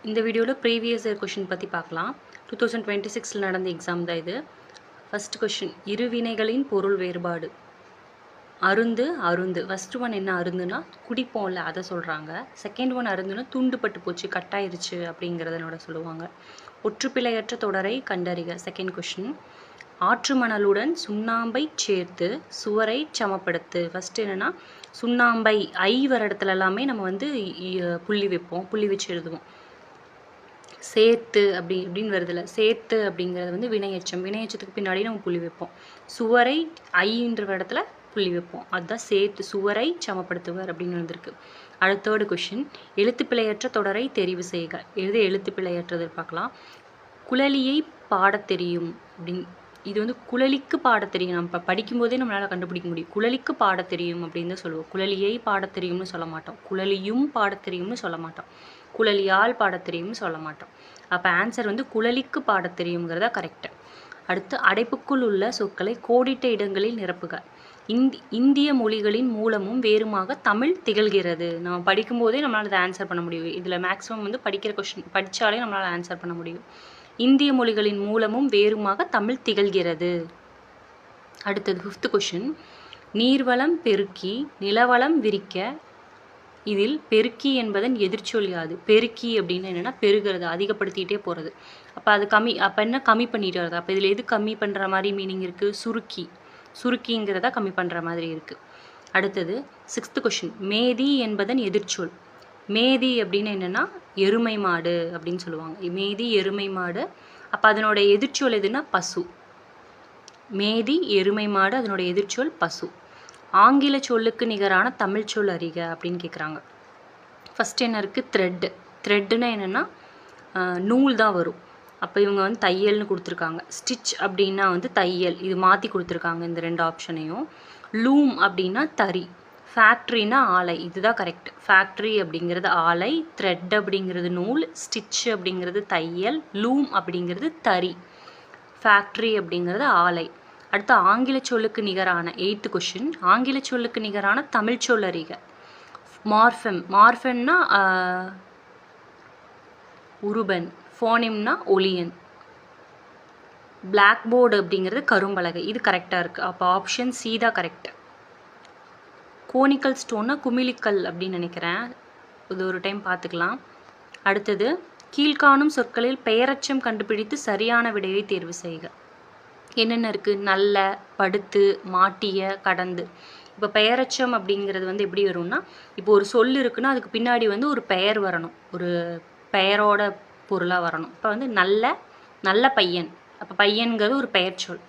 இந்த வீடியோவில் previous year question பற்றி பார்க்கலாம். 2026 நடந்த எக்ஸாம் தான் இது. ஃபர்ஸ்ட் கொஷின், இருவினைகளின் பொருள் வேறுபாடு. அருந்து அருந்து. ஃபர்ஸ்ட் ஒன் என்ன அருந்துனா குடிப்போம்ல, அதை சொல்கிறாங்க. செகண்ட் ஒன் அருந்துனா துண்டுபட்டு போச்சு, கட்டாயிருச்சு அப்படிங்கிறதனோட சொல்லுவாங்க. ஒற்றுப்பிழையற்ற தொடரை கண்டறிக. செகண்ட் கொஷின், ஆற்று மணலுடன் சுண்ணாம்பை சேர்த்து சுவரை சமப்படுத்து. ஃபஸ்ட்டு என்னென்னா சுண்ணாம்பை ஐ வர இடத்துல எல்லாமே நம்ம வந்து புள்ளி வைப்போம், புள்ளி வச்சு எழுதுவோம். சேர்த்து அப்படின்னு வருதுல்ல, சேர்த்து அப்படிங்கிறது வந்து வினையச்சம். வினையச்சத்துக்கு பின்னாடி நம்ம புள்ளி வைப்போம். சுவரை ஐன்ற இடத்துல புள்ளி வைப்போம். அதுதான் சேர்த்து. சுவரை சமப்படுத்துவர் அப்படின்னு வந்திருக்கு. அடுத்த கொஷின், எழுத்துப்பிழையற்ற தொடரை தெரிவு செய்க. எழுத்துப்பிழையற்றது பார்க்கலாம். குழலியை பாடத் தெரியும் அப்படின்னு. இது வந்து குழலிக்கு பாடத் தெரியும். நம்ம படிக்கும்போதே நம்மளால் கண்டுபிடிக்க முடியும். குழலிக்கு பாடத் தெரியும் அப்படின்னு தான் சொல்லுவோம். குழலியை பாடத் தெரியும்னு சொல்ல மாட்டோம். குழலியும் பாடத் தெரியும்னு சொல்ல மாட்டோம். குழலியால் பாடத் தெரியும்னு சொல்ல மாட்டோம். அப்போ ஆன்சர் வந்து குழலிக்கு பாடத் தெரியுங்கிறதா கரெக்டு. அடுத்து, அடைப்புக்குள் உள்ள சொற்களை கோடிட்ட இடங்களில் நிரப்புக. இந்திய மொழிகளின் மூலமும் வேறுமாக தமிழ் திகழ்கிறது. நம்ம படிக்கும்போதே நம்மளால் அதை ஆன்சர் பண்ண முடியும். இதில் மேக்ஸிமம் வந்து படிக்கிற கொஷின் படித்தாலே நம்மளால் ஆன்சர் பண்ண முடியும். இந்திய மொழிகளின் மூலமும் வேறுமாக தமிழ் திகழ்கிறது. அடுத்தது 5th கொஷின், நீர்வளம் பெருக்கி நிலவளம் விரிக்க. இதில் பெருக்கி என்பதன் எதிர்ச்சொல் யாது? பெருக்கி அப்படின்னு என்னென்னா பெருகிறது, அதிகப்படுத்திகிட்டே போகிறது. அப்போ அது கம்மி, அப்போ என்ன கம்மி பண்ணிட்டு வருது? அப்போ இதில் எது கம்மி பண்ணுற மாதிரி மீனிங் இருக்குது? சுருக்கி. சுருக்கிங்கிறத கம்மி பண்ணுற மாதிரி இருக்குது. அடுத்தது 6th கொஷின், மேதி என்பதன் எதிர்ச்சொல். மேதி அப்படின்னு என்னென்னா எருமை மாடு அப்படின்னு சொல்லுவாங்க. மேதி எருமை மாடு. அப்போ அதனோட எதிர்ச்சொல் எதுனா பசு. மேதி எருமை மாடு, அதனோட எதிர்ச்சொல் பசு. ஆங்கில சொல்லுக்கு நிகரான தமிழ் சொல் அறிக அப்படின்னு கேட்குறாங்க. ஃபஸ்ட் என்ன இருக்குது? த்ரெட்டு. த்ரெட்டுன்னா என்னென்னா நூல் தான் வரும். அப்போ இவங்க வந்து தையல்னு கொடுத்துருக்காங்க. ஸ்டிச் அப்படின்னா வந்து தையல், இது மாற்றி கொடுத்துருக்காங்க இந்த ரெண்டு ஆப்ஷனையும். லூம் அப்படின்னா தறி. ஃபேக்ட்ரினா ஆலை, இதுதான் கரெக்ட். ஃபேக்ட்ரி அப்படிங்கிறது ஆலை, த்ரெட் அப்படிங்கிறது நூல், ஸ்டிச் அப்படிங்கிறது தையல், லூம் அப்படிங்கிறது தறி, ஃபேக்ட்ரி அப்படிங்கிறது ஆலை. அடுத்து, ஆங்கில சொல்லுக்கு நிகரான 8th கொஷின், ஆங்கில சொல்லுக்கு நிகரான தமிழ் சொல் அறிக. மார்ஃபெம். மார்ஃபெம்னா உருபன், ஃபோனிம்னா ஒலியன். பிளாக் போர்டு அப்படிங்கிறது கரும்பலகை, இது கரெக்டாக இருக்குது. அப்போ ஆப்ஷன் சி தான் கரெக்ட். கோனிக்கல் ஸ்டோன்னா குமிழிக்கல் அப்படின்னு நினைக்கிறேன். இது ஒரு டைம் பார்த்துக்கலாம். அடுத்தது, கீழ்காணும் சொற்களில் பெயரச்சம் கண்டுபிடித்து சரியான விடையை தேர்வு செய்க. என்னென்ன இருக்குது? நல்ல, படுத்து, மாட்டிய, கடந்து. இப்போ பெயரச்சம் அப்படிங்கிறது வந்து எப்படி வரும்னா, இப்போ ஒரு சொல் இருக்குன்னா அதுக்கு பின்னாடி வந்து ஒரு பெயர் வரணும், ஒரு பெயரோட பொருளாக வரணும். இப்போ வந்து நல்ல, நல்ல பையன். அப்போ பையன்கிறது ஒரு பெயர் சொல்.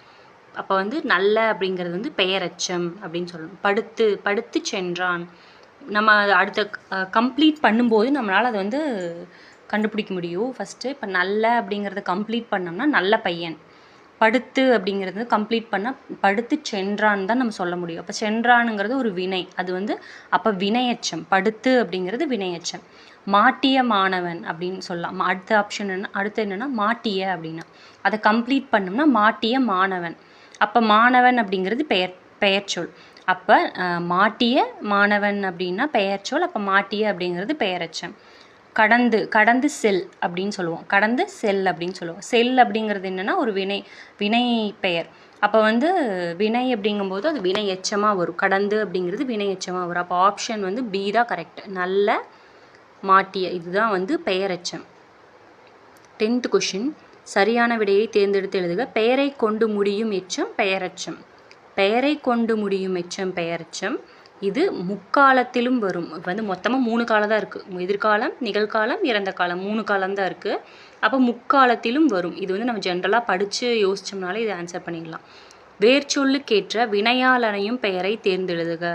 அப்போ வந்து நல்ல அப்படிங்கிறது வந்து பெயரச்சம் அப்படின்னு சொல்லணும். படுத்து, படுத்து சென்றான். நம்ம அடுத்த கம்ப்ளீட் பண்ணும்போது நம்மளால் அதை வந்து கண்டுபிடிக்க முடியும். ஃபஸ்ட்டு இப்போ நல்ல அப்படிங்கிறத கம்ப்ளீட் பண்ணோம்னா நல்ல பையன். படுத்து அப்படிங்கிறது கம்ப்ளீட் பண்ணால் படுத்து சென்றான் தான் நம்ம சொல்ல முடியும். அப்போ சென்றானுங்கிறது ஒரு வினை, அது வந்து அப்போ வினையச்சம். படுத்து அப்படிங்கிறது வினையச்சம். மாட்டிய மாணவன் அப்படின்னு சொல்லலாம். அடுத்த ஆப்ஷன் அடுத்து என்னென்னா மாட்டிய அப்படின்னா அதை கம்ப்ளீட் பண்ணோம்னா மாட்டிய மாணவன். அப்போ மாணவன் அப்படிங்கிறது பெயர்ச்சொல். அப்போ மாட்டிய மாணவன் அப்படின்னா பெயர்ச்சொல். அப்போ மாட்டிய அப்படிங்கிறது பெயரச்சம். கடந்து, கடந்து செல் அப்படின்னு சொல்லுவோம். கடந்து செல் அப்படின்னு சொல்லுவோம். செல் அப்படிங்கிறது என்னென்னா ஒரு வினை பெயர். அப்போ வந்து வினை அப்படிங்கும்போது அது வினை எச்சமாக வரும். கடந்து அப்படிங்கிறது வினை எச்சமாக வரும். அப்போ ஆப்ஷன் வந்து பி தான் கரெக்ட். நல்ல, மாட்டிய, இதுதான் வந்து பெயரெச்சம். 10th கொஷின், சரியான விடையை தேர்ந்தெடுத்து எழுதுக. பெயரை கொண்டு முடியும் எச்சம் பெயரச்சம். பெயரை கொண்டு முடியும் எச்சம் பெயரச்சம். இது முக்காலத்திலும் வரும். இப்போ வந்து மொத்தமாக 3 காலம் தான் இருக்குது. எதிர்காலம், நிகழ்காலம், இறந்த காலம், 3 காலம் தான் இருக்குது. அப்போ முக்காலத்திலும் வரும். இது வந்து நம்ம ஜென்ரலாக படித்து யோசித்தோம்னாலே இதை ஆன்சர் பண்ணிடலாம். வேர்ச்சொல்லுக்கேற்ற வினையால் அணையும் பெயரை தேர்ந்தெழுதுக.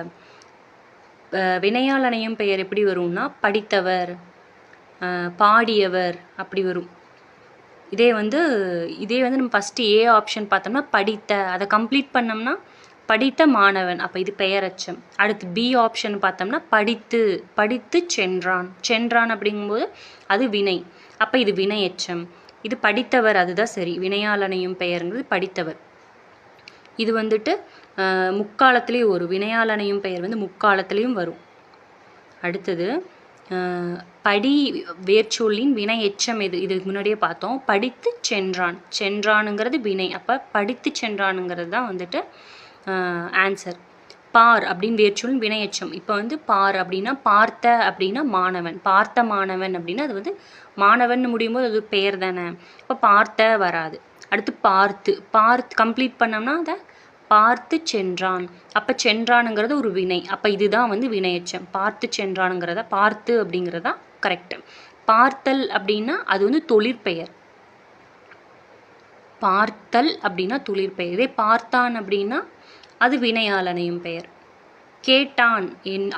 வினையால் அணையும் பெயர் எப்படி வரும்னா படித்தவர், பாடியவர் அப்படி வரும். இதே வந்து நம்ம ஃபஸ்ட்டு ஏ ஆப்ஷன் பார்த்தோம்னா படித்த, அதை கம்ப்ளீட் பண்ணோம்னா படித்த மாணவன். அப்போ இது பெயரச்சம். அடுத்து பி ஆப்ஷன் பார்த்தோம்னா படித்து, படித்து சென்றான். சென்றான் அப்படிங்கும்போது அது வினை. அப்போ இது வினையச்சம். இது படித்தவர், அதுதான் சரி. வினையால் அணையும் பெயருங்கிறது படித்தவர். இது வந்துட்டு முக்காலத்துலேயும் ஒரு வினையால் அணையும் பெயர் வந்து முக்காலத்துலேயும் வரும். அடுத்தது படி வேர்ச்சொல்லின் வினை எச்சம் எது? இதுக்கு முன்னாடியே பார்த்தோம். படித்து சென்றான். சென்றானுங்கிறது வினை. அப்போ படித்து சென்றானுங்கிறது தான் வந்துட்டு ஆன்சர். பார் அப்படின்னு வேர்ச்சொல் வினை எச்சம். இப்போ வந்து பார் அப்படின்னா பார்த்த அப்படின்னா மாணவன். பார்த்த மாணவன் அப்படின்னா அது வந்து மாணவன் முடியும் போது அது பெயர் தானே. இப்போ பார்த்த வராது. அடுத்து பார்த்து. பார்த்து கம்ப்ளீட் பண்ணோம்னா அதை பார்த்து சென்றான். அப்போ சென்றானுங்கிறது ஒரு வினை. அப்போ இதுதான் வந்து வினையெச்சம். பார்த்து சென்றானுங்கிறத பார்த்து அப்படிங்கிறதா கரெக்டு. பார்த்தல் அப்படின்னா அது வந்து தொழிற்பெயர். பார்த்தல் அப்படின்னா தொழிற்பெயர். இதே பார்த்தான் அப்படின்னா அது வினையாளனையும் பெயர். கேட்டான்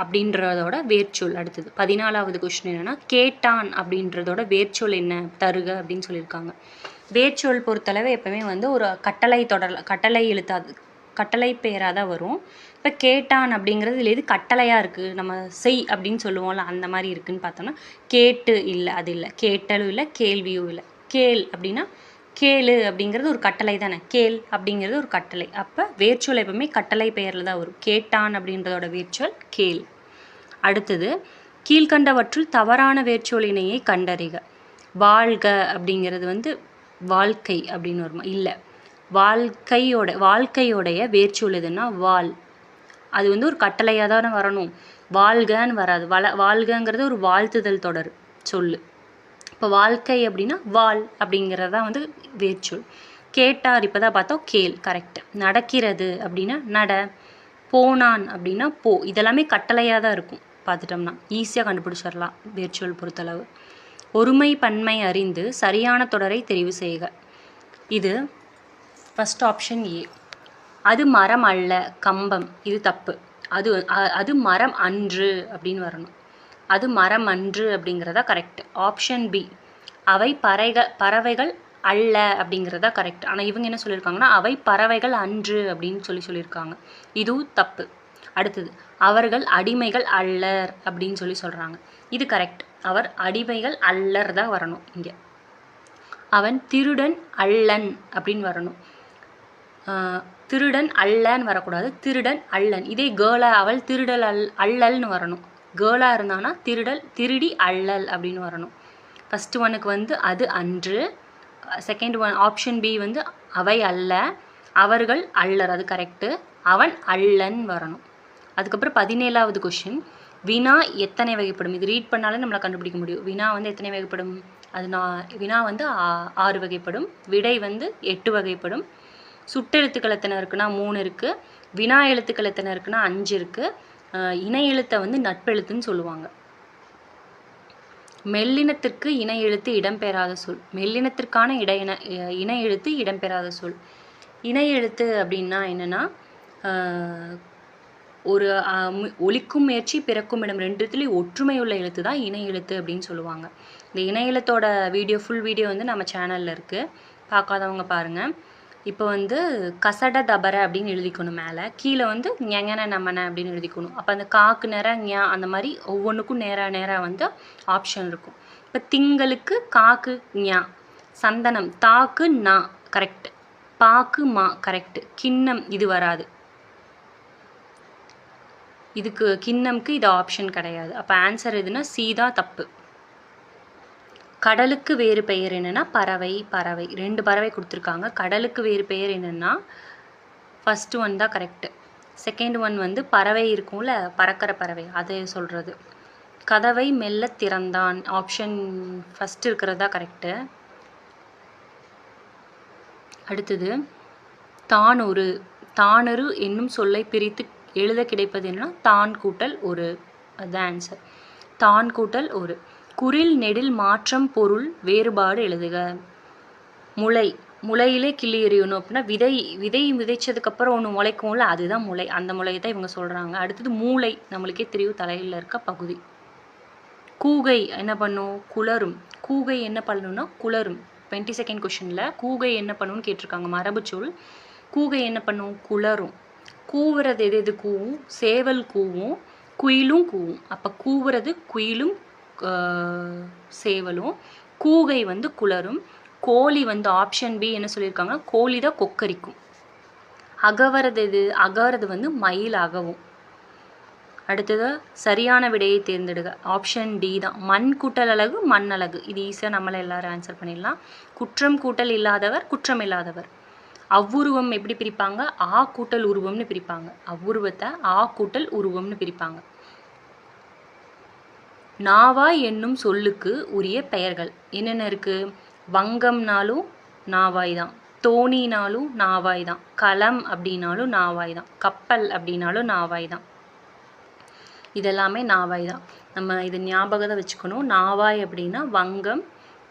அப்படின்றதோட வேர்ச்சொல். அடுத்தது 14வது கொஸ்டின் என்னன்னா கேட்டான் அப்படின்றதோட வேர்ச்சொல் என்ன? தருக அப்படின்னு சொல்லியிருக்காங்க. வேர்ச்சொல் பொறுத்தளவு எப்பவுமே வந்து ஒரு கட்டளை எழுத்தாது, கட்டளை பெயராக தான் வரும். இப்போ கேட்டான் அப்படிங்கிறது இதில் எது கட்டளையாக இருக்குது? நம்ம செய் அப்படின்னு சொல்லுவோம்ல, அந்த மாதிரி இருக்குதுன்னு பார்த்தோம்னா கேட்டு இல்லை, அது இல்லை. கேட்டலும் இல்லை, கேள்வியும் இல்லை. கேள் அப்படின்னா கேளு அப்படிங்கிறது ஒரு கட்டளை தானே. கேள் அப்படிங்கிறது ஒரு கட்டளை. அப்போ வேர்ச்சொல் எப்பவுமே கட்டளை பெயரில் தான் வரும். கேட்டான் அப்படின்றதோட வேர்ச்சொல் கேள். அடுத்தது கீழ்கண்டவற்றுள் தவறான வேர்ச்சொலினையை கண்டறிக. வாழ்க அப்படிங்கிறது வந்து வாழ்க்கை அப்படின்னு வருமா? இல்லை. வாழ்க்கையோடைய வேர்ச்சொல் எதுன்னா வாழ். அது வந்து ஒரு கட்டளையாக தானே வரணும். வாழ்கன்னு வராது. வாழ்கங்கிறது ஒரு வாழ்த்துதல் தொடர் சொல்லு. இப்போ வாழ்க்கை அப்படின்னா வாழ் அப்படிங்கிறதான் வந்து வேர்ச்சொல். கேட்டார் இப்போ தான் பார்த்தோம், கேள் கரெக்ட். நடக்கிறது அப்படின்னா நட. போனான் அப்படின்னா போ. இதெல்லாமே கட்டளையாக தான் இருக்கும். பார்த்துட்டோம்னா ஈஸியாக கண்டுபிடிச்சிடலாம் வேர்ச்சொல் பொறுத்தளவு. ஒருமை பன்மை அறிந்து சரியான தொடரை தெரிவு செய்க. இது ஃபஸ்ட் ஆப்ஷன் ஏ. அது மரம் அல்ல, கம்பம். இது தப்பு. அது மரம் அன்று அப்படின்னு வரணும். அது மரம் அன்று அப்படிங்கிறதா கரெக்ட். Option B. அவை பறவைகள் அல்ல அப்படிங்கிறதா கரெக்ட். ஆனால் இவங்க என்ன சொல்லியிருக்காங்கன்னா அவை பறவைகள் அன்று அப்படின்னு சொல்லியிருக்காங்க. இதுவும் தப்பு. அடுத்தது அவர்கள் அடிமைகள் அல்லர் அப்படின்னு சொல்கிறாங்க. இது கரெக்ட். அவர் அடிமைகள் அல்லர் தான் வரணும் இங்கே. அவன் திருடன் அல்லன் அப்படின்னு வரணும். திருடன் அல்லன்னு வரக்கூடாது, திருடன் அல்லன். இதே கேர்ளா அவள் திருடல் அல்லல்னு வரணும். கேர்ளாக இருந்தானா திருடி அல்லல் அப்படின்னு வரணும். ஃபஸ்ட்டு ஒனுக்கு வந்து அது அன்று. செகண்ட் ஒன் ஆப்ஷன் பி வந்து அவை அல்ல, அவர்கள் அல்லர், அது கரெக்டு. அவன் அல்லன் வரணும். அதுக்கப்புறம் 17வது கொஷின். வினா எத்தனை வகைப்படும்? இது ரீட் பண்ணாலே நம்மளை கண்டுபிடிக்க முடியும். வினா வந்து எத்தனை வகைப்படும்? வினா வந்து 6 வகைப்படும். விடை வந்து 8 வகைப்படும். சுட்டெழுத்துக்கள் எத்தனை இருக்குன்னா 3 இருக்குது. வினா எழுத்துக்கள் எத்தனை இருக்குன்னா 5 இருக்குது. இணை எழுத்தை வந்து நட்பெழுத்துன்னு சொல்லுவாங்க. மெல்லினத்திற்கு இணை எழுத்து இடம்பெறாத சொல். மெல்லினத்திற்கான இணை எழுத்து இடம்பெறாத சொல். இணை எழுத்து அப்படின்னா என்னென்னா ஒரு ஒலிக்கும் முயற்சி பிறக்கும் இடம் ரெண்டுத்துலேயும் ஒற்றுமை உள்ள எழுத்து தான் இணை எழுத்து அப்படின்னு சொல்லுவாங்க. இந்த இணை எழுத்தோட ஃபுல் வீடியோ வந்து நம்ம சேனலில் இருக்குது. பார்க்காதவங்க பாருங்கள். இப்போ வந்து கசட தபர அப்படின்னு எழுதிக்கணும். மேலே கீழே வந்து ஞங்கன நம்மன அப்படின்னு எழுதிக்கணும். அப்போ அந்த காக்கு நேரம் ஞா அந்த மாதிரி ஒவ்வொன்றுக்கும் நேராக வந்து ஆப்ஷன் இருக்கும். இப்போ திங்களுக்கு காக்கு ஞா. சந்தனம் தாக்கு நா கரெக்ட். பாக்கு மா கரெக்ட். கிண்ணம் இது வராது. இதுக்கு கிண்ணம்க்கு இது ஆப்ஷன் கிடையாது. அப்போ ஆன்சர் எதுனா சி தான் தப்பு. கடலுக்கு வேறு பெயர் என்னென்னா பறவை. 2 பறவை கொடுத்துருக்காங்க. கடலுக்கு வேறு பெயர் என்னென்னா ஃபஸ்ட்டு ஒன் தான் கரெக்டு. செகண்ட் ஒன் வந்து பறவை இருக்கும்ல, பறக்கிற பறவை, அதை சொல்கிறது. கதவை மெல்ல திறந்தான். ஆப்ஷன் ஃபஸ்ட்டு இருக்கிறது தான் கரெக்டு. அடுத்தது தானொரு என்னும் சொல்லை பிரித்து எழுத கிடைப்பது என்னன்னா தான் கூட்டல் ஒரு. அதுதான் ஆன்சர். தான் கூட்டல் ஒரு. குறில் நெடில் மாற்றம் பொருள் வேறுபாடு எழுதுக. முளையிலே கிள்ளி எறியணும் அப்படின்னா விதை விதைச்சதுக்கப்புறம் ஒன்று முளைக்கும்ல, அதுதான் முளை. அந்த முளையை தான் இவங்க சொல்கிறாங்க. அடுத்தது மூளை, நம்மளுக்கே தெரியும் தலையில் இருக்க பகுதி. கூகை என்ன பண்ணும்? குளரும். கூகை என்ன பண்ணணும்னா குளரும். 22nd கொஷனில் கூகை என்ன பண்ணுன்னு கேட்டிருக்காங்க. மரபு சொல். கூகை என்ன பண்ணும்? குளரும். கூவுறது எது கூவும்? சேவல் கூவும், குயிலும் கூவும். அப்போ கூவுறது குயிலும் சேவலும். கூகை வந்து குளரும். கோழி வந்து ஆப்ஷன் பி என்ன சொல்லியிருக்காங்கன்னா கோழி தான் கொக்கரிக்கும். அகவரது எது? அகவரது வந்து மயில் அகவும். அடுத்தது சரியான விடையை தேர்ந்தெடுக. ஆப்ஷன் டி தான். மண் கூட்டல் அலகு மண் அலகு. இது ஈஸியாக நம்மளை எல்லாரும் ஆன்சர் பண்ணிடலாம். குற்றம் கூட்டல் இல்லாதவர் குற்றம் இல்லாதவர். அவ்வுருவம் எப்படி பிரிப்பாங்க? ஆ கூட்டல் உருவம்னு பிரிப்பாங்க. அவ்வுருவத்தை ஆ கூட்டல் உருவம்னு பிரிப்பாங்க. நாவாய் என்னும் சொல்லுக்கு உரிய பெயர்கள் என்னென்ன இருக்கு? வங்கம்னாலும் நாவாய் தான், தோணினாலும் நாவாய் தான், களம் அப்படின்னாலும் நாவாய் தான், கப்பல் அப்படின்னாலும் நாவாய் தான். இதெல்லாமே நாவாய் தான். நம்ம இது ஞாபகத்தை வச்சுக்கணும். நாவாய் அப்படின்னா வங்கம்,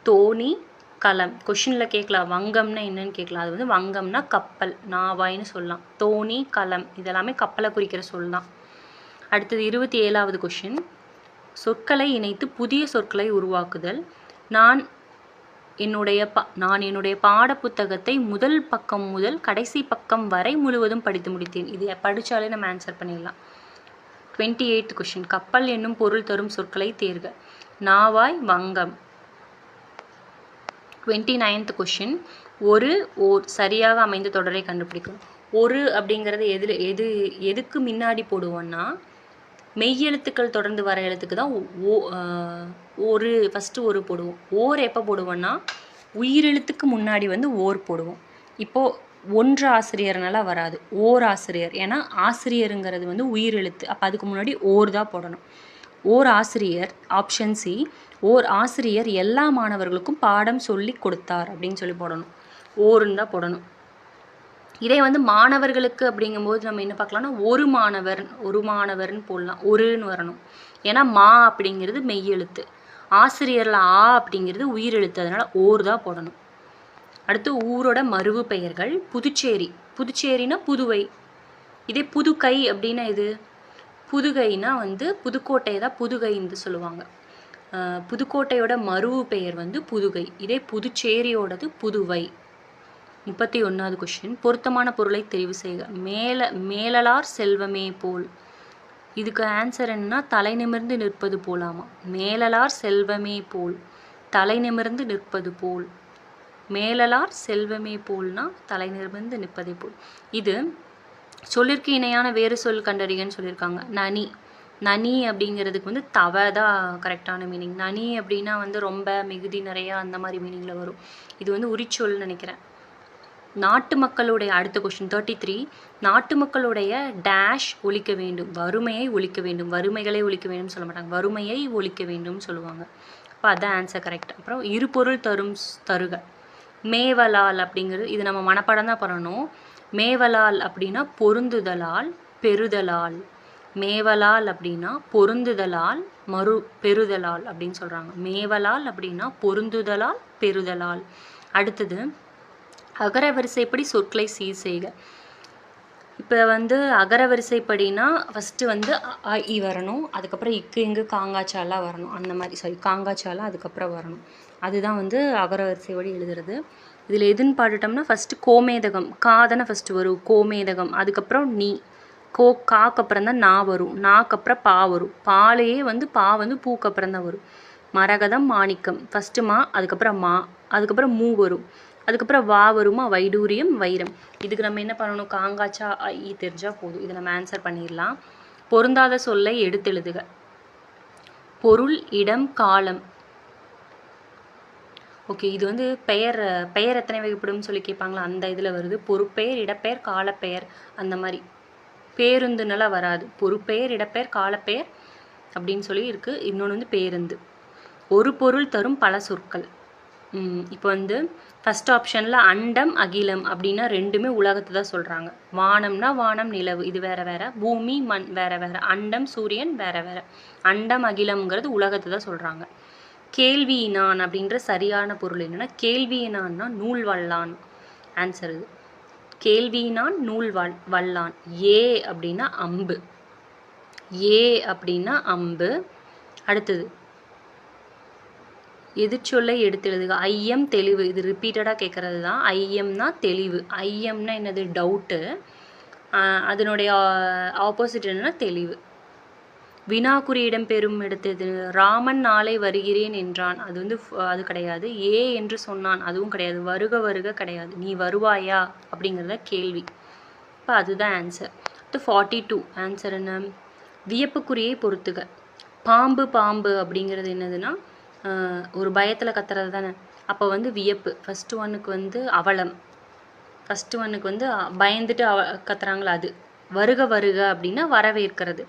தோணி, களம். கொஷினில் கேட்கலாம் வங்கம்னா என்னன்னு கேட்கலாம். அது வந்து வங்கம்னா கப்பல், நாவாய்னு சொல்லலாம். தோணி, களம் இதெல்லாமே கப்பலை குறிக்கிற சொல் தான். அடுத்தது 27வது கொஷின். சொற்களை இணைத்து புதிய சொற்களை உருவாக்குதல். நான் என்னுடைய பாடப்புத்தகத்தை முதல் பக்கம் முதல் கடைசி பக்கம் வரை முழுவதும் படித்து முடித்தேன். இது படித்தாலே நம்ம ஆன்சர் பண்ணிடலாம். 28th question. கப்பல் என்னும் பொருள் தரும் சொற்களை தேர்க. நாவாய், வங்கம். 29th question. ஒரு ஓர் சரியாக அமைந்த தொடரை கண்டுபிடிக்கும். ஒரு அப்படிங்கிறது எதுக்கு முன்னாடி போடுவோம்னா, மெய்யெழுத்துக்கள் தொடர்ந்து வர எழுத்துக்கு தான் ஒரு ஃபஸ்ட்டு ஒரு போடுவோம். ஓர் எப்போ போடுவோம்னா உயிரெழுத்துக்கு முன்னாடி வந்து ஓர் போடுவோம். இப்போது ஒன்று ஆசிரியர்னால வராது, ஓர் ஆசிரியர். ஏன்னா ஆசிரியருங்கிறது வந்து உயிரெழுத்து. அப்போ அதுக்கு முன்னாடி ஓர் தான் போடணும். ஓர் ஆசிரியர். Option C. ஓர் ஆசிரியர் எல்லா மாணவர்களுக்கும் பாடம் சொல்லி கொடுத்தார் அப்படின்னு சொல்லி போடணும். ஓருன்னு தான் போடணும். இதே வந்து மாணவர்களுக்கு அப்படிங்கும்போது நம்ம என்ன பார்க்கலாம்னா ஒரு மாணவர்னு போடலாம். ஒருன்னு வரணும். ஏன்னா மா அப்படிங்கிறது மெய்யெழுத்து, ஆசிரியரில் ஆ அப்படிங்கிறது உயிரெழுத்து. அதனால் ஓர் தான் போடணும். அடுத்து ஊரோட மருவு பெயர்கள். புதுச்சேரி. புதுச்சேரினா புதுவை. இதே புதுக்கை அப்படின்னா இது புதுகைனா வந்து புதுக்கோட்டை தான் புதுகைன்னு சொல்லுவாங்க. புதுக்கோட்டையோட மருவு பெயர் வந்து புதுகை. இதே புதுச்சேரியோடது புதுவை. 31வது கொஷின். பொருத்தமான பொருளை தெரிவு செய்க. மேலலார் செல்வமே போல். இதுக்கு ஆன்சர் என்னன்னா தலை நிமிர்ந்து நிற்பது போலாமா. மேலலார் செல்வமே போல், தலை நிமிர்ந்து நிற்பது போல். மேலலார் செல்வமே போல்னா தலை நிமிர்ந்து நிற்பதை போல். இது சொல்லிற்கு இணையான வேறு சொல் கண்டறிகன்னு சொல்லியிருக்காங்க. நனி அப்படிங்கிறதுக்கு வந்து தான் கரெக்டான மீனிங். நனி அப்படின்னா வந்து ரொம்ப மிகுதி நிறையா அந்த மாதிரி மீனிங்கில் வரும். இது வந்து உரிச்சொல்னு நினைக்கிறேன். நாட்டு மக்களுடைய அடுத்த கொஸ்டின் 33. நாட்டு மக்களுடைய டேஷ் ஒழிக்க வேண்டும். வறுமையை ஒழிக்க வேண்டும். வறுமைகளை ஒழிக்க வேண்டும் சொல்ல மாட்டாங்க, வறுமையை ஒழிக்க வேண்டும் சொல்லுவாங்க. அப்போ அதான் ஆன்சர் கரெக்ட். அப்புறம் இருபொருள் தருக. மேவலால் அப்படிங்கிறது இது நம்ம மனப்பாடம் தான் பண்ணணும். மேவலால் அப்படின்னா பொருந்துதலால் பெறுதலால். மேவலால் அப்படின்னா பொருந்துதலால் பெறுதலால் அப்படின்னு சொல்கிறாங்க. மேவலால் அப்படின்னா பொருந்துதலால் பெறுதலால். அடுத்தது அகரவரிசைப்படி சொற்களை சீர் செய்க. இப்போ வந்து அகரவரிசைப்படினா ஃபஸ்ட்டு வந்து அ இ வரணும். அதுக்கப்புறம் இக்கு இங்கு காங்காச்சாலாம் வரணும். அந்த மாதிரி காங்காச்சாலாம் அதுக்கப்புறம் வரணும். அதுதான் வந்து அகரவரிசைப்படி எழுதுறது. இதில் எதுன்னு பாட்டுட்டோம்னா ஃபஸ்ட்டு கோமேதகம். காதனை ஃபஸ்ட்டு வரும், கோமேதகம். அதுக்கப்புறம் நீ காக்கு அப்புறம் தான் நா வரும். நாக்கு அப்புறம் பா வரும். பாலையே வந்து பா வந்து பூக்கு அப்புறம் தான் வரும். மரகதம், மாணிக்கம். ஃபஸ்ட்டு மா, அதுக்கப்புறம் மா, அதுக்கப்புறம் மூ வரும். அதுக்கப்புறம் வா வருமா, வைடூரியம், வைரம். இதுக்கு நம்ம என்ன பண்ணணும்? காங்காச்சா இ தெரிஞ்சால் போதும். இதை நம்ம ஆன்சர் பண்ணிடலாம். பொருந்தாத சொல்லை எடுத்தெழுதுக. பொருள், இடம், காலம். ஓகே, இது வந்து பெயர் எத்தனை வகைப்படும்னு சொல்லி கேட்பாங்களா, அந்த இதில் வருது. பொறுப்பெயர், இடப்பெயர், காலப்பெயர். அந்த மாதிரி பேருந்துனால வராது. பொறுப்பெயர், இடப்பெயர், காலப்பெயர் அப்படின்னு சொல்லி இருக்குது. இன்னொன்று வந்து பேருந்து. ஒரு பொருள் தரும் பல சொற்கள். இப்போ வந்து ஃபஸ்ட் ஆப்ஷனில் அண்டம், அகிலம் அப்படின்னா ரெண்டுமே உலகத்தை தான் சொல்கிறாங்க. வானம்னா வானம், நிலவு, இது வேற வேற. பூமி, மண் வேற வேற. அண்டம், சூரியன் வேற வேற. அண்டம், அகிலம்ங்கிறது உலகத்தை தான் சொல்கிறாங்க. கேள்வியினான் அப்படின்ற சரியான பொருள் என்னென்னா, கேள்வியினான்னா நூல் வல்லான். ஆன்சர் இது. கேள்வியினான் நூல் வல்லான். ஏ அப்படின்னா அம்பு. ஏ அப்படின்னா அம்பு. அடுத்தது எதிர்ச்சொல்லை எடுத்து எழுதுக. ஐயம், தெளிவு. இது ரிப்பீட்டடாக கேட்குறது தான். ஐயம்னா தெளிவு. ஐயம்னா என்னது? டவுட்டு. அதனுடைய ஆப்போசிட் என்னன்னா தெளிவு. வினாக்குறி இடம்பெறும் எடுத்தது. ராமன் நாளை வருகிறேன் என்றான். அது வந்து அது கிடையாது. ஏ என்று சொன்னான், அதுவும் கிடையாது. வருக வருக கிடையாது. நீ வருவாயா அப்படிங்கிறத கேள்வி. இப்போ அதுதான் ஆன்சர். 42 ஆன்சர் என்ன? வியப்புக்குறியை பொறுத்துக. பாம்பு பாம்பு அப்படிங்கிறது என்னதுன்னா ஒரு பயத்தில் கத்துறது தானே. அப்போ வந்து வியப்பு. ஃபஸ்ட்டு ஒன்னுக்கு வந்து அவலம், ஃபஸ்ட்டு ஒன்னுக்கு வந்து பயந்துட்டு கத்துறாங்களா அது. வருக வருக அப்படின்னா வரவேற்கிறது.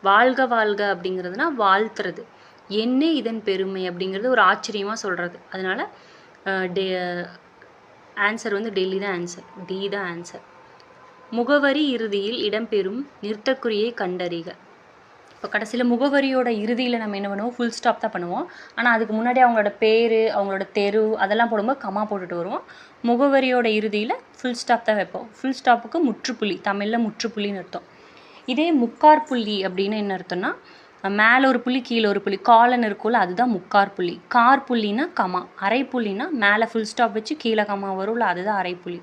வாழ்க வாழ்க அப்படிங்கிறதுனா வாழ்த்துறது. என்ன இதன் பெருமை அப்படிங்கிறது ஒரு ஆச்சரியமாக சொல்கிறது. அதனால் ஆன்சர் வந்து டெல்லி தான் ஆன்சர், டி தான் ஆன்சர். முகவரி இறுதியில் இடம்பெறும் நிறுத்தற்குறியை கண்டறிக. இப்போ கடைசியில் முகவரியோட இறுதியில் நம்ம என்ன பண்ணுவோம், ஃபுல் ஸ்டாப் தான் பண்ணுவோம். ஆனால் அதுக்கு முன்னாடி அவங்களோட பேர், அவங்களோட தெரு அதெல்லாம் போடும்போது கமா போட்டுட்டு வருவோம். முகவரியோட இறுதியில் ஃபுல் ஸ்டாப் தான் வைப்போம். ஃபுல் ஸ்டாப்புக்கு முற்றுப்புள்ளி, தமிழில் முற்றுப்புள்ளின்னு அர்த்தம். இதே முக்கார் புள்ளி அப்படின்னு என்ன அர்த்தம்னா, மேலே ஒரு புள்ளி கீழே ஒரு புள்ளி காலன் இருக்கும்ல, அதுதான் முக்கார் புள்ளி. கார் புள்ளினா கமா, அரை புள்ளினா மேலே ஃபுல் ஸ்டாப் வச்சு கீழே கமா வரும்ல, அதுதான் அரை புள்ளி.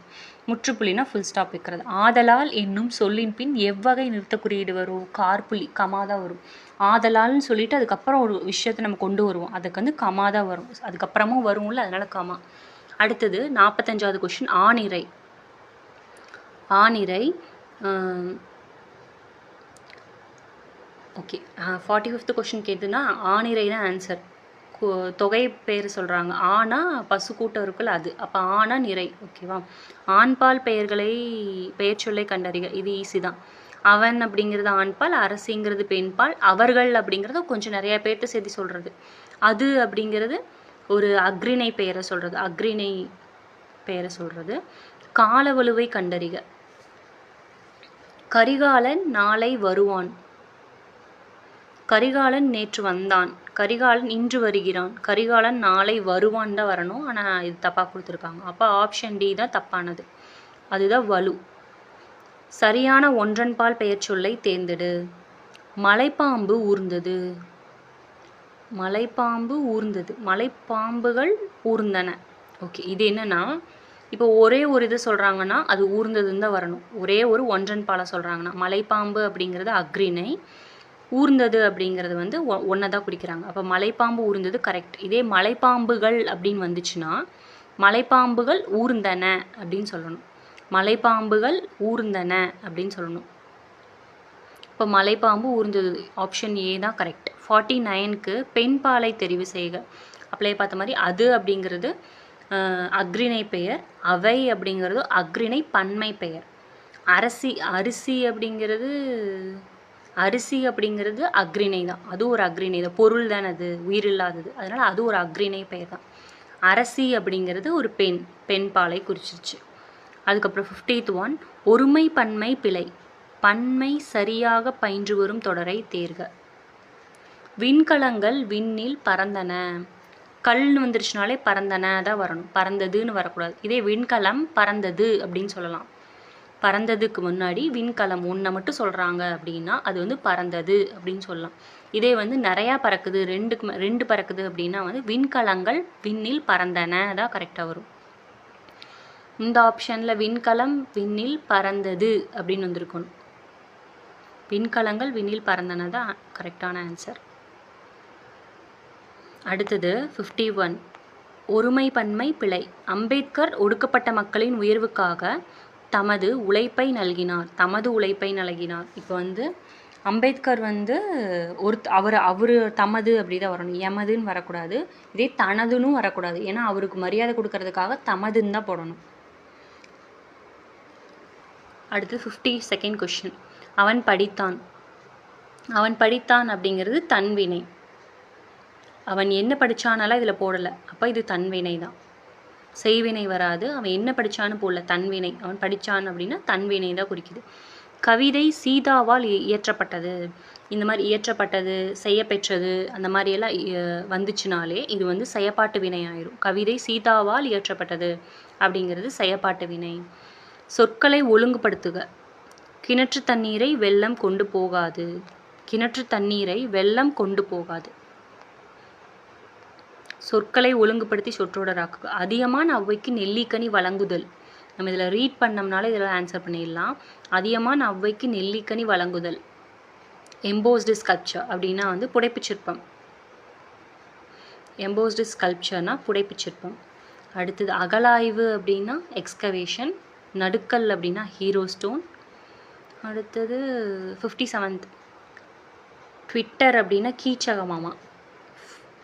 முற்றுப்புள்ளினா ஃபுல் ஸ்டாப் வைக்கிறது. ஆதலால் என்னும் சொல்லின் பின் எவ்வகை நிறுத்த குறியீடு வரும்? கார்புள்ளி, கமா தான் வரும். ஆதலால்னு சொல்லிட்டு அதுக்கப்புறம் ஒரு விஷயத்தை நம்ம கொண்டு வருவோம், அதுக்கு வந்து கமா தான் வரும். அதுக்கப்புறமும் வரும்ல, அதனால கமா. அடுத்தது 45வது கொஸ்டின், ஆணிரை. ஆணிரை ஓகே. 45th கொஸ்டின் கேட்டுன்னா ஆணிரை தான் ஆன்சர். தொகை பெயர் சொல்கிறாங்க. ஆனா பசு கூட்டம் இருக்குல்ல அது. அப்போ ஆனா நிறை. ஓகேவா. ஆண்பால் பெயர் சொல்லை கண்டறிக. இது ஈஸி தான். அவன் அப்படிங்கிறது ஆண்பால், அரசிங்கிறது பெண்பால், அவர்கள் அப்படிங்கிறது கொஞ்சம் நிறைய பேர்கிட்ட சேர்த்து சொல்கிறது. அது அப்படிங்கிறது ஒரு அக்ரிணை பெயரை சொல்கிறது, அக்ரிணை பெயரை சொல்கிறது. காலவலுவை கண்டறிக. கரிகாலன் நாளை வருவான். கரிகாலன் நேற்று வந்தான். கரிகாலன் இன்று வருகிறான். கரிகாலன் நாளை வருவான் தான் வரணும், ஆனால் இது தப்பாக கொடுத்துருக்காங்க. அப்போ ஆப்ஷன் டி தான் தப்பானது, அதுதான் வலு. சரியான ஒன்றன்பால் பெயர் சொல்லை தேர்ந்தெடு. மலைப்பாம்பு ஊர்ந்தது. மலைப்பாம்பு ஊர்ந்தது, மலைப்பாம்புகள் ஊர்ந்தன. ஓகே. இது என்னன்னா, இப்போ ஒரே ஒரு இது சொல்கிறாங்கன்னா அது ஊர்ந்ததுன்னு தான் வரணும். ஒரே ஒரு ஒன்றன்பாலை சொல்கிறாங்கன்னா, மலைப்பாம்பு அப்படிங்கிறது அக்ரிணை, ஊர்ந்தது அப்படிங்கிறது வந்து ஒன்றை தான் குறிக்கிறாங்க. அப்போ மலைப்பாம்பு ஊர்ந்தது கரெக்ட். இதே மலைப்பாம்புகள் அப்படின்னு வந்துச்சுன்னா மலைப்பாம்புகள் ஊர்ந்தன அப்படின்னு சொல்லணும். மலைப்பாம்புகள் ஊர்ந்தன அப்படின்னு சொல்லணும். இப்போ மலைப்பாம்பு ஊர்ந்தது, ஆப்ஷன் ஏ தான் கரெக்ட். 49க்கு பெண்பாலை தெரிவு செய்க. அப்படியே பார்த்த மாதிரி அது அப்படிங்கிறது அக்ரிணை பெயர், அவை அப்படிங்கிறது அக்ரிணை பன்மை பெயர். அரிசி அப்படிங்கிறது அக்ரிணை தான், அது ஒரு அக்ரிணை தான், பொருள் தான், அது உயிரில்லாதது, அதனால் அது ஒரு அக்ரிணை பெயர் தான். அரசி அப்படிங்கிறது ஒரு பெண் பாலை குறிச்சிருச்சு. அதுக்கப்புறம் 50th ஒன், ஒருமை பன்மை பிழை. பன்மை சரியாக பயின்று வரும் தொடரை தேர்க. விண்கலங்கள் விண்ணில் பறந்தன. கல்னு வந்துருச்சுனாலே பறந்தன தான் வரணும், பறந்ததுன்னு வரக்கூடாது. இதே விண்கலம் பறந்தது அப்படின்னு சொல்லலாம். பறந்ததுக்கு முன்னாடி விண்கலம் ஒன்றை மட்டும் சொல்கிறாங்க அப்படின்னா அது வந்து பறந்தது அப்படின்னு சொல்லலாம். இதே வந்து நிறையா பறக்குது, ரெண்டு பறக்குது அப்படின்னா வந்து விண்கலங்கள் விண்ணில் பறந்தன தான் கரெக்டாக வரும். இந்த ஆப்ஷனில் விண்கலம் விண்ணில் பறந்தது அப்படின்னு வந்திருக்கணும். விண்கலங்கள் விண்ணில் பறந்தன தான் கரெக்டான ஆன்சர். அடுத்தது 51, ஒருமை பன்மை பிழை. அம்பேத்கர் ஒடுக்கப்பட்ட மக்களின் உயர்வுக்காக தமது உழைப்பை நல்கினார். இப்போ வந்து அம்பேத்கர் வந்து அவர் தமது அப்படி தான் வரணும், எமதுன்னு வரக்கூடாது. இதே தனதுன்னு வரக்கூடாது, ஏன்னா அவருக்கு மரியாதை கொடுக்கறதுக்காக தமதுன்னு தான் போடணும். அடுத்து 52nd கொஸ்டின், அவன் படித்தான் அப்படிங்கிறது தன்வினை. அவன் என்ன படித்தானாலாம் இதில் போடலை, அப்போ இது தன்வினை தான், செய்வினை வராது. அவன் என்ன படித்தான்னு போடல, தன்வினை. அவன் படித்தான் அப்படின்னா தன்வினை தான் குறிக்குது. கவிதை சீதாவால் இயற்றப்பட்டது. இந்த மாதிரி இயற்றப்பட்டது, செய்யப்பெற்றது, அந்த மாதிரியெல்லாம் வந்துச்சுனாலே இது வந்து செயப்பாட்டு வினை ஆயிரும். கவிதை சீதாவால் இயற்றப்பட்டது அப்படிங்கிறது செயப்பாட்டு வினை. சொற்களை ஒழுங்குபடுத்துக. கிணற்று தண்ணீரை வெள்ளம் கொண்டு போகாது. கிணற்று தண்ணீரை வெள்ளம் கொண்டு போகாது. சொற்களை ஒழுங்குபடுத்தி சொற்றொடராக்குக. அதியமான் ஔவைக்கு நெல்லிக்கனி வழங்குதல். நம்ம இதில் ரீட் பண்ணோம்னால இதில் ஆன்சர் பண்ணிடலாம். அதியமான் ஔவைக்கு நெல்லிக்கனி வழங்குதல். எம்போஸ்டு ஸ்கல்ப்சர் அப்படின்னா வந்து புடைப்புச் சிற்பம். எம்போஸ்டு ஸ்கல்ப்சர்னா புடைப்புச் சிற்பம். அடுத்தது அகலாய்வு அப்படின்னா எக்ஸ்கவேஷன். நடுக்கல் அப்படின்னா ஹீரோ ஸ்டோன். அடுத்தது 57th, ட்விட்டர் அப்படின்னா கீச்சகமாமா.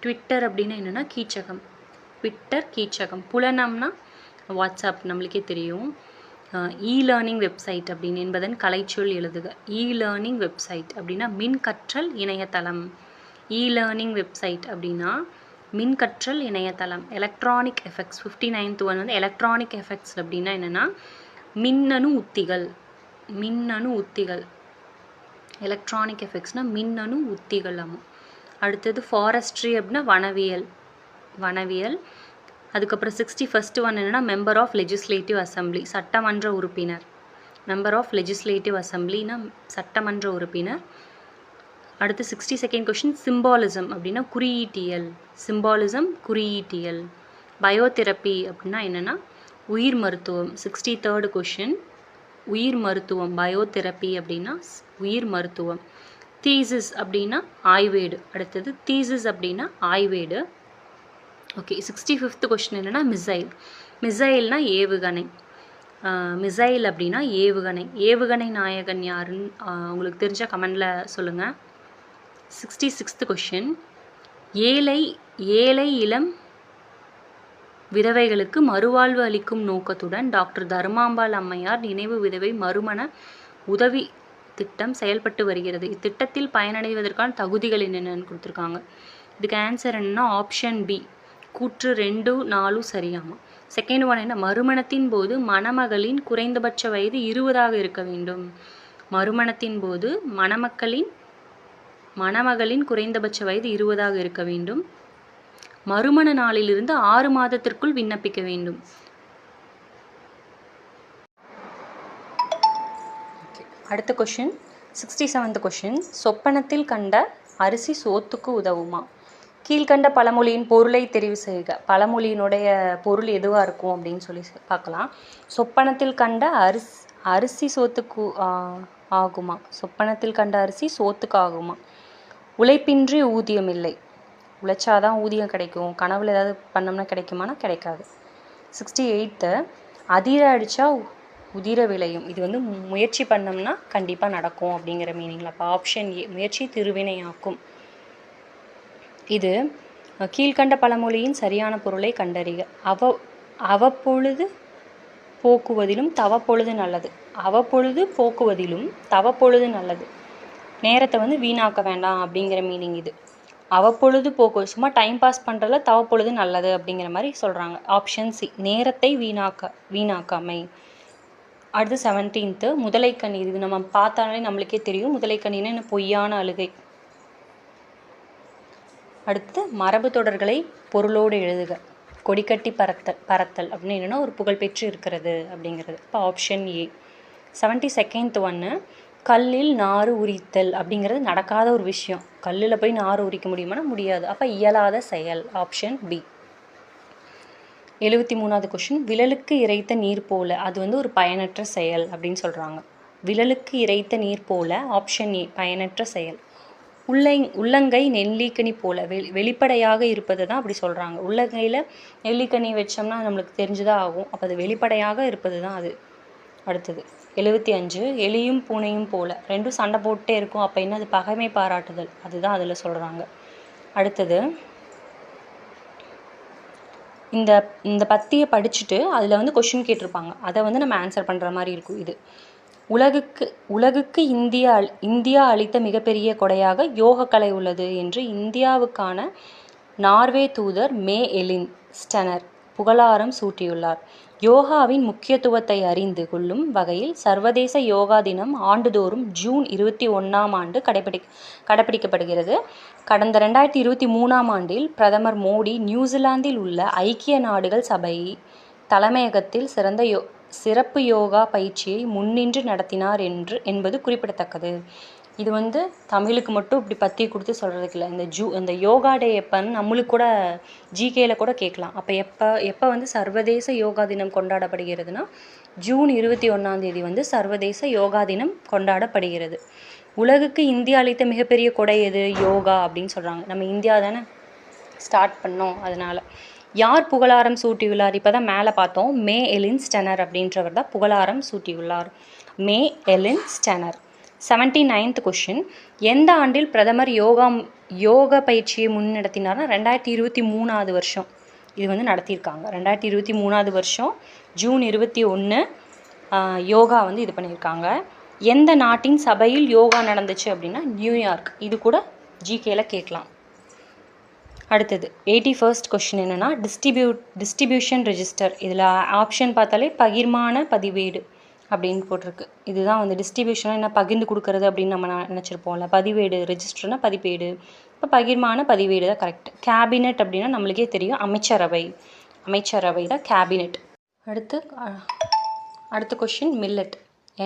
ட்விட்டர் அப்படின்னா என்னென்னா கீச்சகம். ட்விட்டர் கீச்சகம். புலனம்னா வாட்ஸ்அப் நம்மளுக்கே தெரியும். இ லேர்னிங் வெப்சைட் அப்படின்னு என்பதன் கலைச்சொல் எழுதுக. இ லேர்னிங் வெப்சைட் அப்படின்னா மின் கற்றல் இணையதளம். இ லேர்னிங் வெப்சைட் அப்படின்னா மின் கற்றல் இணையதளம். எலக்ட்ரானிக் எஃபெக்ட்ஸ் 59th ஒன் வந்து எலக்ட்ரானிக் எஃபெக்ட்ஸ் அப்படின்னா என்னென்னா மின்னணு உத்திகள். மின்னணு உத்திகள். எலக்ட்ரானிக் எஃபெக்ட்ஸ்னால் மின்னணு உத்திகள் ஆமாம். அடுத்தது ஃபாரஸ்ட்ரி அப்படின்னா வனவியல். வனவியல். அதுக்கப்புறம் 61st ஒன் என்னென்னா மெம்பர் ஆஃப் லெஜிஸ்லேட்டிவ் அசம்பிளி, சட்டமன்ற உறுப்பினர். மெம்பர் ஆஃப் லெஜிஸ்லேட்டிவ் அசம்பிளினா சட்டமன்ற உறுப்பினர். அடுத்து 62nd கொஷின் சிம்பாலிசம் அப்படின்னா குறியீட்டியல். சிம்பாலிசம் குறியீட்டியல். பயோதெரப்பி அப்படின்னா என்னென்னா உயிர் மருத்துவம். 63rd கொஷின் உயிர் மருத்துவம். பயோதெரப்பி அப்படின்னா உயிர் மருத்துவம். தீசிஸ் அப்படின்னா ஆய்வேடு. அடுத்தது தீசிஸ் அப்படின்னா ஆய்வேடு. ஓகே. 65th கொஷின் என்னென்னா மிசைல். மிசைல்னா ஏவுகணை. மிசைல் அப்படின்னா ஏவுகணை. ஏவுகணை நாயகன் யாருன்னு உங்களுக்கு தெரிஞ்ச கமெண்டில் சொல்லுங்கள். 66th கொஷின் ஏழை இளம் விதவைகளுக்கு மறுவாழ்வு அளிக்கும் நோக்கத்துடன் டாக்டர் தர்மாம்பாள் அம்மையார் நினைவு விதவை மறுமண உதவி திட்டம் செயல்பட்டு வருகிறது. இத்திட்டத்தில் பயனடைவதற்கான தகுதிகள் என்னென்னு கொடுத்துருக்காங்க. இதுக்கு ஆன்சர் என்னன்னா ஆப்ஷன் பி. கூற்று 2, 4 சரியாமா. செகண்ட் ஒன் என்ன, மறுமணத்தின் போது மணமகளின் குறைந்தபட்ச வயது 20ஆக இருக்க வேண்டும். மறுமணத்தின் போது மணமகளின் குறைந்தபட்ச வயது 20ஆக இருக்க வேண்டும். மறுமண நாளிலிருந்து 6 மாதத்திற்குள் விண்ணப்பிக்க வேண்டும். அடுத்த கொஷின் 67th கொஷின் சொப்பனத்தில் கண்ட அரிசி சோத்துக்கு உதவுமா? கீழ்கண்ட பழமொழியின் பொருளை தெரிவு செய்க. பழமொழியினுடைய பொருள் எதுவாக இருக்கும் அப்படின்னு சொல்லி பார்க்கலாம். சொப்பனத்தில் கண்ட அரிசி சோத்துக்கு ஆகுமா? சொப்பனத்தில் கண்ட அரிசி சோத்துக்கு ஆகுமா? உழைப்பின்றி ஊதியம் இல்லை. உழைச்சாதான் ஊதியம் கிடைக்கும். கனவுல ஏதாவது பண்ணோம்னா கிடைக்குமானா கிடைக்காது. 68th அதிர அடித்தா உதிர விளையும். இது வந்து முயற்சி பண்ணோம்னா கண்டிப்பாக நடக்கும் அப்படிங்கிற மீனிங்கில். அப்போ ஆப்ஷன் ஏ முயற்சி திருவினையாக்கும். இது கீழ்கண்ட பழமொழியின் சரியான பொருளை கண்டறிக. அவ்வப்பொழுது போக்குவதிலும் தவப்பொழுது நல்லது. அவ்வப்பொழுது போக்குவதிலும் தவப்பொழுது நல்லது. நேரத்தை வந்து வீணாக்க வேண்டாம் அப்படிங்கிற மீனிங் இது. அவ்வப்பொழுது போக்கு சும்மா டைம் பாஸ் பண்ணுறதுல தவப்பொழுது நல்லது அப்படிங்கிற மாதிரி சொல்கிறாங்க. ஆப்ஷன் சி நேரத்தை வீணாக்காமை. அடுத்து 17th முதலைக்கண்ணி. இது நம்ம பார்த்தாலே நம்மளுக்கே தெரியும். முதலைக்கண்ணின்னா என்ன, பொய்யான அழுகை. அடுத்து மரபு தொடர்களை பொருளோடு எழுதுக. கொடிக்கட்டி பறத்தல் அப்படின்னு என்னென்னா ஒரு புகழ்பெற்று இருக்கிறது அப்படிங்கிறது. இப்போ ஆப்ஷன் ஏ. 72nd ஒன்று கல்லில் நாறு உரித்தல் அப்படிங்கிறது நடக்காத ஒரு விஷயம். கல்லில் போய் நாறு உரிக்க முடியுமானா முடியாது. அப்போ இயலாத செயல். Option B. 73வது கொஷின் விழலுக்கு இறைத்த நீர் போல. அது வந்து ஒரு பயனற்ற செயல் அப்படின்னு சொல்கிறாங்க. விழலுக்கு இறைத்த நீர் போல. ஆப்ஷன் ஏ பயனற்ற செயல். உள்ளங்கை நெல்லிக்கனி போல. வெளிப்படையாக இருப்பது தான் அப்படி சொல்கிறாங்க. உள்ளங்கையில் நெல்லிக்கனி வச்சோம்னா நம்மளுக்கு தெரிஞ்சுதான் ஆகும். அப்போ அது வெளிப்படையாக இருப்பது தான் அது. அடுத்தது 75 எலியும் பூனையும் போல. ரெண்டும் சண்டை போட்டே இருக்கும். அப்போ என்ன, அது பகைமை பாராட்டுதல். அதுதான் அதில் சொல்கிறாங்க. அடுத்தது இந்த பத்தியை படிச்சுட்டு அதில் வந்து கொஷின் கேட்டிருப்பாங்க. அதை வந்து நம்ம ஆன்சர் பண்ணுற மாதிரி இருக்கும். இது உலகுக்கு இந்தியா அளித்த மிகப்பெரிய கொடையாக யோகக்கலை உள்ளது என்று இந்தியாவுக்கான நார்வே தூதர் மே எலின் ஸ்டனர் புகழாரம் சூட்டியுள்ளார். யோகாவின் முக்கியத்துவத்தை அறிந்து கொள்ளும் வகையில் சர்வதேச யோகா தினம் ஆண்டுதோறும் ஜூன் 21 கடைப்பிடிக்கப்படுகிறது. கடந்த 2023 பிரதமர் மோடி நியூசிலாந்தில் உள்ள ஐக்கிய நாடுகள் சபை தலைமையகத்தில் சிறப்பு யோகா பயிற்சியை முன்னின்று நடத்தினார் என்பது குறிப்பிடத்தக்கது. இது வந்து தமிழுக்கு மட்டும் இப்படி பற்றி கொடுத்து சொல்கிறதுக்கு இல்லை. இந்த யோகா டே எப்போன்னு நம்மளுக்கு கூட ஜிகேயில் கூட கேட்கலாம். அப்போ எப்போ வந்து சர்வதேச யோகா தினம் கொண்டாடப்படுகிறதுனா ஜூன் 21 வந்து சர்வதேச யோகா தினம் கொண்டாடப்படுகிறது. உலகுக்கு இந்தியா அளித்த மிகப்பெரிய கொடை எது? யோகா அப்படின்னு சொல்கிறாங்க. நம்ம இந்தியா தானே ஸ்டார்ட் பண்ணோம். அதனால் யார் புகழாரம் சூட்டியுள்ளார்? இப்போ தான் மேலே பார்த்தோம். மே எலின் ஸ்டனர் அப்படின்றவர் தான் புகழாரம் சூட்டியுள்ளார். மே எலின் ஸ்டனர். 79th கொஷின், எந்த ஆண்டில் பிரதமர் யோக பயிற்சியை முன்னெடுத்தினார்னா 2023 வருஷம் இது வந்து நடத்தியிருக்காங்க. 2023 வருஷம் ஜூன் 21 யோகா வந்து இது பண்ணியிருக்காங்க. எந்த நாட்டின் சபையில் யோகா நடந்துச்சு அப்படின்னா நியூயார்க். இது கூட ஜிகேல கேட்கலாம். அடுத்தது 81st கொஷின் என்னென்னா டிஸ்ட்ரிபியூஷன் ரெஜிஸ்டர். இதில் ஆப்ஷன் பார்த்தாலே பகிர்மான பதிவேடு அப்படின்னு போட்டிருக்கு. இதுதான் வந்து டிஸ்ட்ரிபியூஷனாக என்ன பகிர்ந்து கொடுக்கறது அப்படின்னு நம்ம நினச்சிருப்போம்ல. பதிவேடு, ரெஜிஸ்டர்னா பதிவேடு, இப்போ பகிர்மான பதிவேடு தான் கரெக்ட். கேபினெட் அப்படின்னா நம்மளுக்கே தெரியும், அமைச்சரவை தான் கேபினெட். அடுத்த கொஷின் மில்லட்.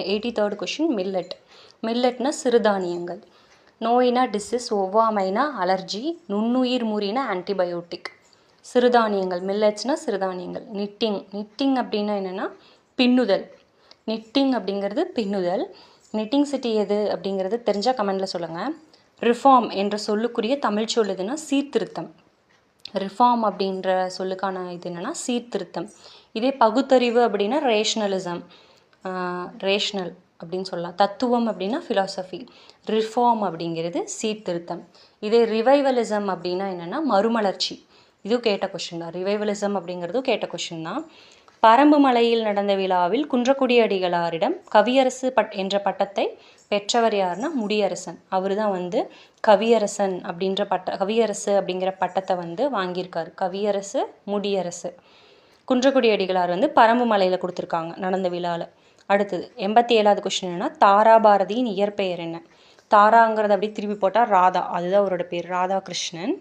83rd கொஷின் மில்லட்னா சிறுதானியங்கள். நோயினா டிசீஸ், ஒவ்வாமைனா அலர்ஜி, நுண்ணுயிர் முறினா ஆன்டிபயோட்டிக். சிறுதானியங்கள் மில்லட்ஸ்னால் சிறுதானியங்கள். நிட்டிங் அப்படின்னா என்னென்னா பின்னுதல். நிட்டிங் அப்படிங்கிறது பின்னுதல். நிட்டிங் சிட்டி எது அப்படிங்கிறது தெரிஞ்சால் கமெண்டில் சொல்லுங்கள். ரிஃபார்ம் என்ற சொல்லுக்குரிய தமிழ் சொல் எதுனா சீர்திருத்தம். ரிஃபார்ம் அப்படின்ற சொல்லுக்கான இது என்னென்னா சீர்திருத்தம். இதே பகுத்தறிவு அப்படின்னா ரேஷ்னல் அப்படின்னு சொல்லலாம். தத்துவம் அப்படின்னா ஃபிலாசபி. ரிஃபார்ம் அப்படிங்கிறது சீர்திருத்தம். இதே ரிவைவலிசம் அப்படின்னா என்னென்னா மறுமலர்ச்சி. இதுவும் கேட்ட கொஷின் தான். ரிவைவலிசம் அப்படிங்கிறதும் கேட்ட கொஷின் தான். பரம்பு மலையில் நடந்த விழாவில் குன்றக்குடி அடிகளாரிடம் கவியரசு என்ற பட்டத்தை பெற்றவர் யாருன்னா முடியரசன். அவர் தான் வந்து கவியரசு அப்படிங்கிற பட்டத்தை வந்து வாங்கியிருக்காரு. கவியரசு முடியரசு. குன்றக்குடி அடிகளார் வந்து பரம்பு மலையில் கொடுத்துருக்காங்க நடந்த விழாவில். அடுத்தது 87வது கொஸ்டின் என்னன்னா தாராபாரதியின் இயற்பெயர் என்ன? தாராங்கிறது அப்படி திருப்பி போட்டால் ராதா, அதுதான் அவரோட பேர், ராதாகிருஷ்ணன்.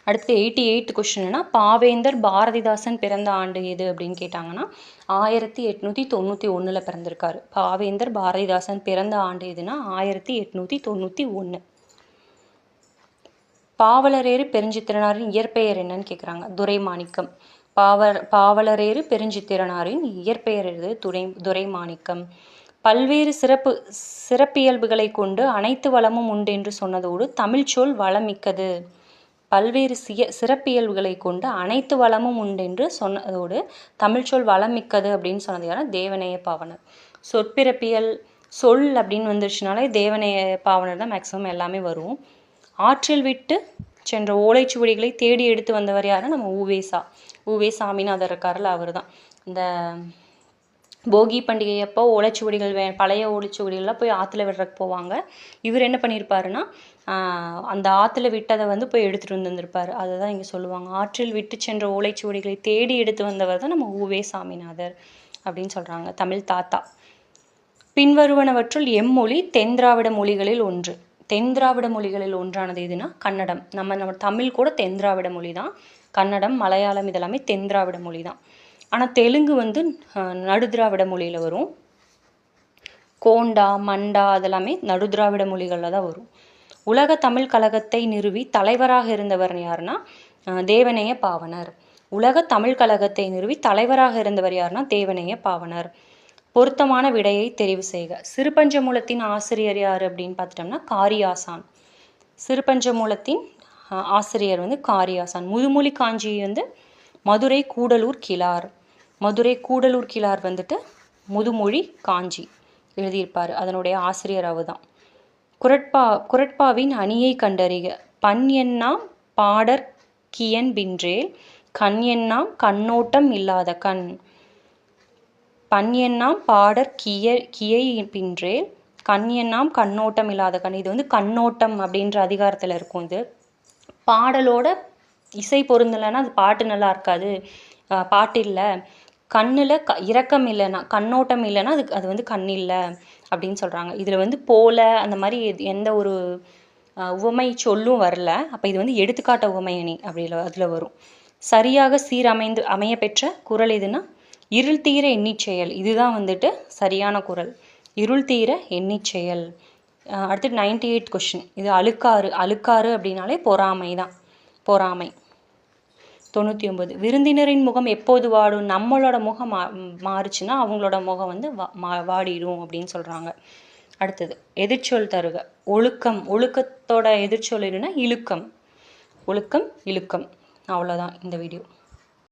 அடுத்து 88th கொஸ்டின்னா பாவேந்தர் பாரதிதாசன் பிறந்த ஆண்டு எது அப்படின்னு கேட்டாங்கன்னா 1891 பிறந்திருக்காரு. பாவேந்தர் பாரதிதாசன் பிறந்த ஆண்டு எதுனா 1891. பாவலரேறு பெருஞ்சித்திரனாரின் இயற்பெயர் என்னன்னு கேட்குறாங்க. துரைமாணிக்கம். பாவலரேறு பெருஞ்சித்திரனாரின் இயற்பெயர் எது? துரைமாணிக்கம். பல்வேறு சிறப்பியல்புகளை கொண்டு அனைத்து வளமும் உண்டு என்று சொன்னதோடு தமிழ் சொல் வளமிக்கது. பல்வேறு சிறப்பியல்புகளை கொண்டு அனைத்து வளமும் உண்டு என்று சொன்னதோடு தமிழ் சொல் வளமிக்கது அப்படின்னு சொன்னது யாரும் தேவநேய பாவனர். சொற்பிறப்பியல் சொல் அப்படின்னு வந்துருச்சுனாலே தேவநேய பாவனர் தான் மேக்சிமம் எல்லாமே வரும். ஆற்றில் விட்டு சென்ற ஓலைச்சுவடிகளை தேடி எடுத்து வந்தவர் யாரும் நம்ம ஊவே சாமிநாதர் இருக்காருல, அவர் தான். இந்த போகி பண்டிகை அப்போ ஓலைச்சுவடிகள் பழைய ஓலைச்சுவடிகள்லாம் போய் ஆற்றுல விடுறதுக்கு போவாங்க. இவர் என்ன பண்ணியிருப்பாருன்னா அந்த ஆற்றுல விட்டதை வந்து போய் எடுத்துகிட்டு வந்திருப்பார். அதை தான் இங்கே சொல்லுவாங்க. ஆற்றில் விட்டு சென்ற ஓலைச்சுவடிகளை தேடி எடுத்து வந்தவர் தான் நம்ம ஊவே சாமிநாதர் அப்படின்னு சொல்கிறாங்க. தமிழ் தாத்தா. பின்வருவனவற்றுள் எம்மொழி தென்திராவிட மொழிகளில் ஒன்று. தென்திராவிட மொழிகளில் ஒன்றானது எதுனா கன்னடம். நம்ம தமிழ் கூட தென்திராவிட மொழி தான். கன்னடம், மலையாளம் இதெல்லாமே தென்திராவிட மொழி தான். ஆனால் தெலுங்கு வந்து நடுதிராவிட மொழியில் வரும். கோண்டா, மண்டா அதெல்லாமே நடுதிராவிட மொழிகளில் தான் வரும். உலக தமிழ் கழகத்தை நிறுவி தலைவராக இருந்தவர் யாருன்னா தேவநேய பாவனர். உலக தமிழ் கழகத்தை நிறுவி தலைவராக இருந்தவர் யாருன்னா தேவநேய பாவனர். பொருத்தமான விடையை தெரிவு செய்க. சிறுபஞ்சமூலத்தின் ஆசிரியர் யார் அப்படின்னு பார்த்துட்டோம்னா காரியாசான். சிறுபஞ்சமூலத்தின் ஆசிரியர் வந்து காரியாசான். முதுமொழி காஞ்சி வந்து மதுரை கூடலூர் கிழார் வந்துட்டு முதுமொழி காஞ்சி எழுதியிருப்பார். அதனுடைய ஆசிரியர் அவர் தான். குரட்பாவின் அணியை கண்டறிக. பண் எண்ணாம் பாடற் கியன் பின்றேல் கண் எண்ணாம் கண்ணோட்டம் இல்லாத கண். பண் எண்ணாம் பாடற் கியை பின்றேல் கண் எண்ணாம் கண்ணோட்டம் இல்லாத கண். இது வந்து கண்ணோட்டம் அப்படின்ற அதிகாரத்தில் இருக்கும். இது பாடலோட இசை பொருந்தலைன்னா அது பாட்டு நல்லா இருக்காது. பாட்டு இல்லை, கண்ணில் இரக்கம் இல்லைன்னா, கண்ணோட்டம் இல்லைன்னா அது வந்து கண் இல்லை அப்படின்னு சொல்கிறாங்க. இதில் வந்து போல அந்த மாதிரி எந்த ஒரு உவமை சொல்லும் வரல. அப்போ இது வந்து எடுத்துக்காட்ட உவமை அணி அப்படி அதில் வரும். சரியாக அமைய பெற்ற குறள் எதுனா இருள் தீர எண்ணிச் செயல். இதுதான் வந்துட்டு சரியான குறள். இருள் தீர எண்ணிச் செயல். அடுத்து 98th கொஸ்டின். இது அழுக்காறு அப்படின்னாலே பொறாமை தான். பொறாமை. 99. விருந்தினரின் முகம் எப்போது வாடும்? நம்மளோட முகம் மாறுச்சுன்னா அவங்களோட முகம் வந்து வாடிடும் அப்படின்னு சொல்கிறாங்க. அடுத்தது எதிர்ச்சொல் தருக. ஒழுக்கத்தோட எதிர்ச்சொல் என்னன்னா இழுக்கம். இழுக்கம். அவ்வளோதான் இந்த வீடியோ.